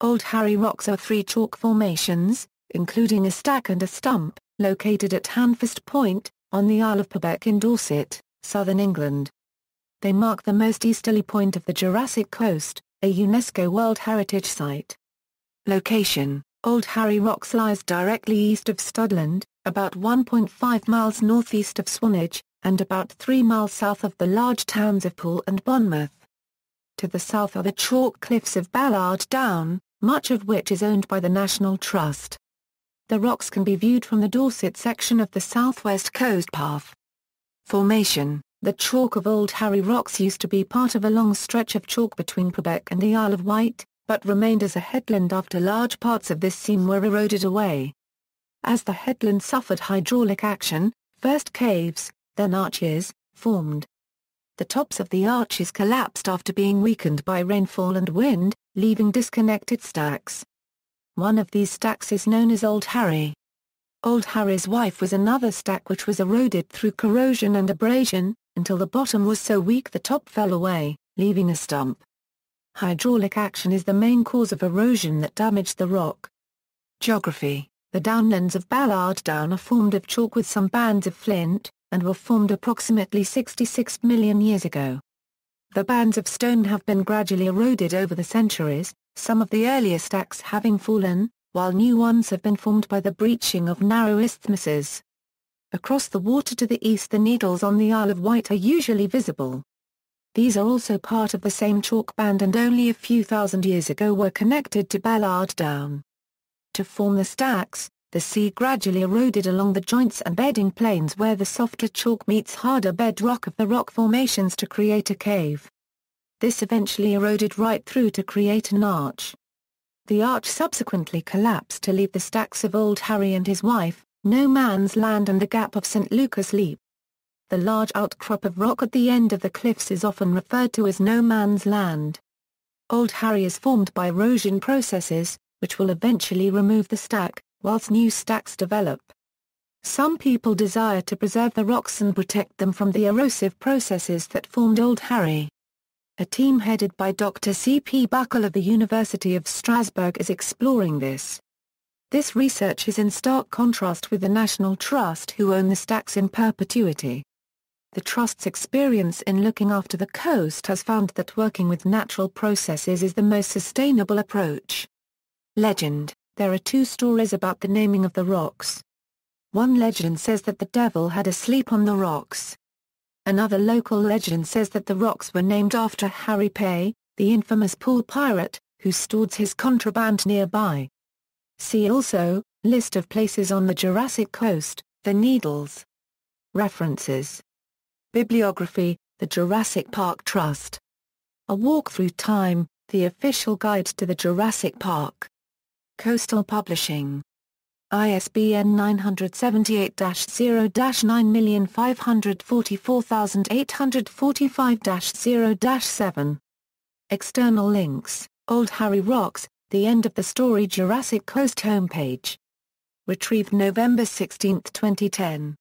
Old Harry rocks are three chalk formations, including a stack and a stump, located at Handfast Point, on the Isle of Purbeck in Dorset, southern England. They mark the most easterly point of the Jurassic Coast, a UNESCO World Heritage Site. Location: Old Harry Rocks lies directly east of Studland, about 1.5 miles northeast of Swanage, and about 3 miles south of the large towns of Poole and Bournemouth. To the south are the chalk cliffs of Ballard Down, much of which is owned by the National Trust. The rocks can be viewed from the Dorset section of the Southwest Coast Path. Formation: the chalk of Old Harry Rocks used to be part of a long stretch of chalk between Purbeck and the Isle of Wight, but remained as a headland after large parts of this seam were eroded away. As the headland suffered hydraulic action, first caves, then arches, formed. The tops of the arches collapsed after being weakened by rainfall and wind, leaving disconnected stacks. One of these stacks is known as Old Harry. Old Harry's wife was another stack which was eroded through corrosion and abrasion, until the bottom was so weak the top fell away, leaving a stump. Hydraulic action is the main cause of erosion that damaged the rock. Geography: the downlands of Ballard Down are formed of chalk with some bands of flint, and were formed approximately 66 million years ago. The bands of stone have been gradually eroded over the centuries, some of the earlier stacks having fallen, while new ones have been formed by the breaching of narrow isthmuses. Across the water to the east the needles on the Isle of Wight are usually visible. These are also part of the same chalk band and only a few thousand years ago were connected to Ballard Down. To form the stacks, the sea gradually eroded along the joints and bedding planes where the softer chalk meets harder bedrock of the rock formations to create a cave. This eventually eroded right through to create an arch. The arch subsequently collapsed to leave the stacks of Old Harry and his wife, No Man's Land and the Gap of St. Lucas Leap. The large outcrop of rock at the end of the cliffs is often referred to as No Man's Land. Old Harry is formed by erosion processes, which will eventually remove the stack, whilst new stacks develop. Some people desire to preserve the rocks and protect them from the erosive processes that formed Old Harry. A team headed by Dr. C. P. Buckle of the University of Strasbourg is exploring this. This research is in stark contrast with the National Trust, who own the stacks in perpetuity. The Trust's experience in looking after the coast has found that working with natural processes is the most sustainable approach. Legend: there are two stories about the naming of the rocks. One legend says that the devil had a sleep on the rocks. Another local legend says that the rocks were named after Harry Pay, the infamous pool pirate, who stored his contraband nearby. See also, List of places on the Jurassic Coast, The Needles. References. Bibliography, The Jurassic Park Trust. A Walk Through Time, the official guide to the Jurassic Park. Coastal Publishing. ISBN 978-0-9544845-0-7. External links: Old Harry Rocks, The End of the Story Jurassic Coast homepage. Retrieved November 16, 2010.